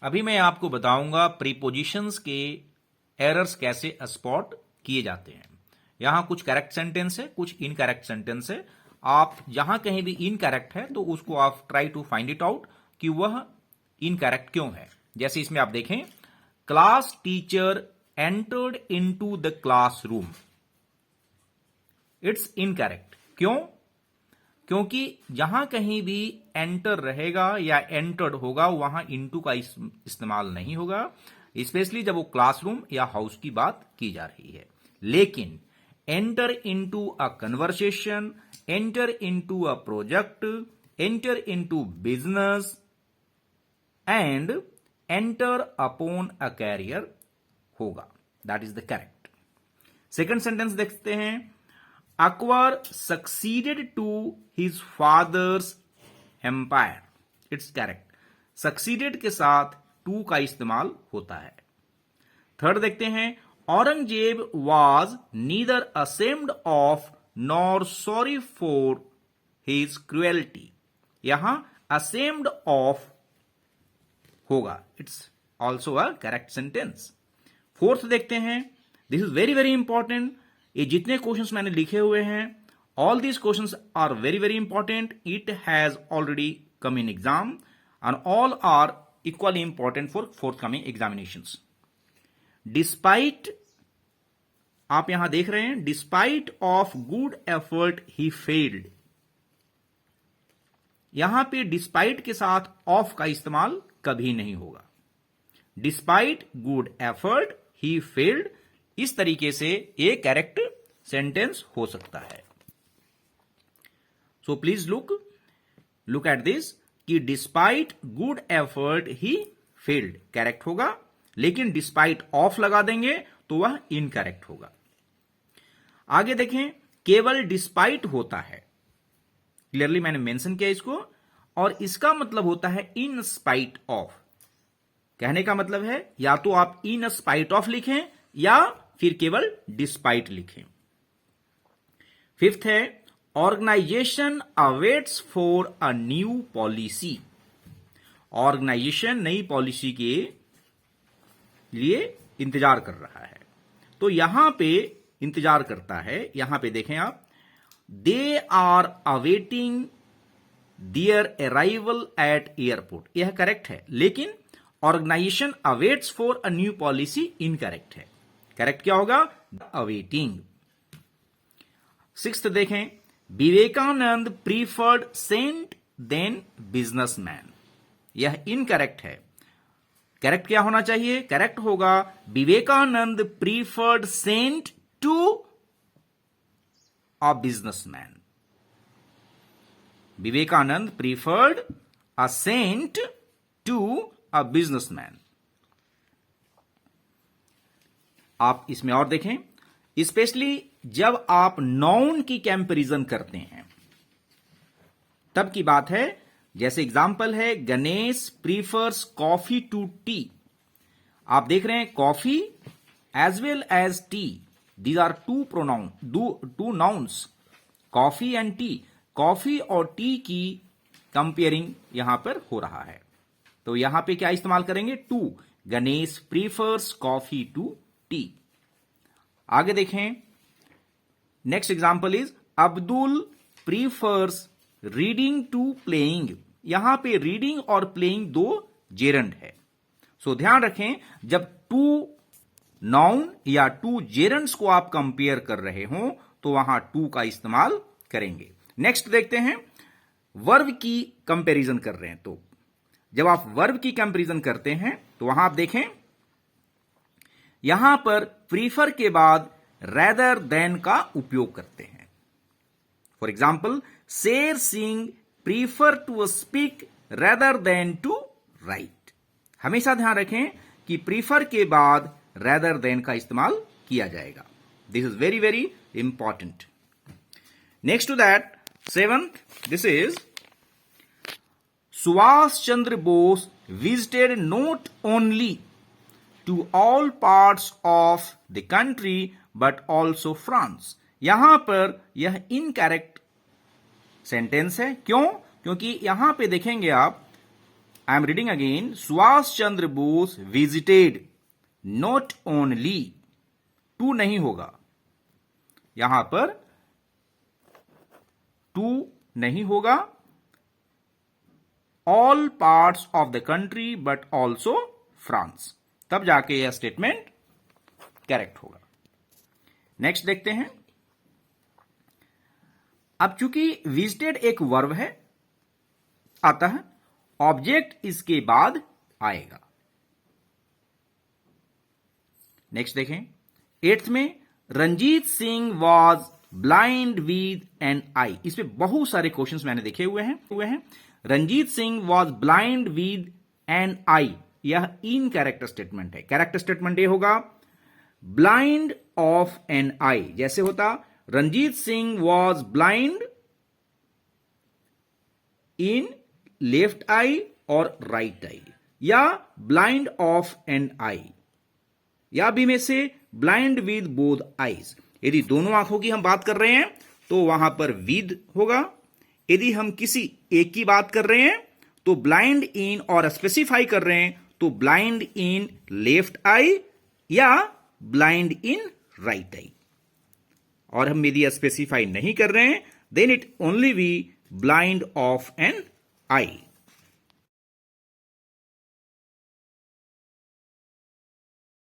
अभी मैं आपको बताऊंगा प्रीपोजिशंस के एरर्स कैसे स्पॉट किए जाते हैं। यहां कुछ करेक्ट सेंटेंस है, कुछ इनकरेक्ट सेंटेंस है। आप जहां कहीं भी इनकरेक्ट है तो उसको आप try to find it out कि वह इनकरेक्ट क्यों है। जैसे इसमें आप देखें, class teacher entered into the classroom, it's incorrect. क्यों? क्योंकि जहां कहीं भी एंटर रहेगा या एंटर्ड होगा वहां इनटू का इस्तेमाल नहीं होगा, स्पेशली जब वो क्लासरूम या हाउस की बात की जा रही है। लेकिन enter into a conversation, enter into a project, enter into business and enter upon a career होगा। That is the correct. Second sentence देखते हैं। Akbar succeeded to his father's empire. It's correct. Succeeded के साथ to का इस्तेमाल होता है। Third देखते हैं। Aurangzeb was neither ashamed of nor sorry for his cruelty. यहां ashamed of होगा। It's also a correct sentence. Fourth देखते हैं। This is very very important. ये जितने क्वेश्चंस मैंने लिखे हुए हैं, all these questions are very very important. It has already come in exam and all are equally important for forthcoming examinations. Despite, आप यहां देख रहे हैं, despite of good effort he failed. यहां पे डिस्पाइट के साथ ऑफ का इस्तेमाल कभी नहीं होगा। Despite good effort he failed, इस तरीके से एक करेक्ट सेंटेंस हो सकता है। So please look at this कि despite good effort he failed correct होगा, लेकिन डिस्पाइट ऑफ लगा देंगे तो वह इनकरेक्ट होगा। आगे देखें, केवल डिस्पाइट होता है, क्लियरली मैंने मेंशन किया इसको, और इसका मतलब होता है इन स्पाइट ऑफ। कहने का मतलब है या तो आप इन स्पाइट ऑफ लिखें या फिर केवल डिस्पाइट लिखें। फिफ्थ है, organization awaits for a new policy. Organization नई पॉलिसी के लिए इंतजार कर रहा है। तो यहां पे इंतजार करता है, यहां पे देखें आप, they are awaiting their arrival at airport, यह करेक्ट है, लेकिन organization awaits for a new policy incorrect है। करेक्ट क्या होगा? अवेटिंग। सिक्स्थ देखें, Vivekananda preferred saint than businessman, यह इनकरेक्ट है। करेक्ट क्या होना चाहिए? करेक्ट होगा Vivekananda preferred saint to a businessman. Vivekananda preferred a saint to a businessman. आप इसमें और देखें, स्पेशली जब आप नाउन की कंपैरिजन करते हैं तब की बात है। जैसे एग्जांपल है, Ganesh prefers coffee to tea. आप देख रहे हैं coffee as well as tea, these are two nouns, coffee and tea. Coffee और टी की कंपेयरिंग यहां पर हो रहा है, तो यहां पे क्या इस्तेमाल करेंगे? To. Ganesh prefers coffee to tea. आगे देखें, next example is Abdul prefers reading to playing. यहां पे रीडिंग और प्लेइंग दो जेरंड है, सो ध्यान रखें जब टू नाउन या टू जेरंड्स को आप कंपेयर कर रहे हो तो वहां टू का इस्तेमाल करेंगे। नेक्स्ट देखते हैं, वर्ब की कंपैरिजन कर रहे हैं, तो जब आप वर्ब की कंपैरिजन करते हैं तो वहां आप देखें, यहां पर प्रीफर के बाद रेदर देन का उपयोग करते हैं। For example, Sher Singh prefer to speak rather than to write. हमेशा ध्यान रखें कि प्रीफर के बाद रेदर देन का इस्तेमाल किया जाएगा। This is very very important. Next to that, seventh, this is Subhash Chandra Bose visited not only to all parts of the country but also France. यहां पर यह इनकरेक्ट सेंटेंस है। क्यों? क्योंकि यहां पे देखेंगे आप, I am reading again, Subhash Chandra Bose visited not only, to नहीं होगा, यहां पर टू नहीं होगा, all parts of the country but also France, तब जाके यह स्टेटमेंट करेक्ट होगा। नेक्स्ट देखते हैं। अब चूंकि विजिटेड एक वर्ब है, अतः ऑब्जेक्ट इसके बाद आएगा। नेक्स्ट देखें, 8th में Ranjit Singh was blind with an eye, इसमें बहुत सारे क्वेश्चंस मैंने देखे हुए हैं। Ranjit Singh was blind with an eye, यह इन कैरेक्टर स्टेटमेंट है। कैरेक्टर स्टेटमेंट ये होगा ब्लाइंड ऑफ एन आई, जैसे होता Ranjit Singh was blind in left eye और राइट आई, या ब्लाइंड ऑफ एन आई, या भी में से ब्लाइंड विद बोथ आईज। यदि दोनों आंखों की हम बात कर रहे हैं तो वहां पर विद होगा। यदि हम किसी एक की बात कर रहे हैं तो ब्लाइंड इन, और स्पेसिफाई कर रहे हैं तो ब्लाइंड इन लेफ्ट आई या ब्लाइंड इन राइट आई। और हम यदि स्पेसिफाई नहीं कर रहे हैं then it only be blind of an I.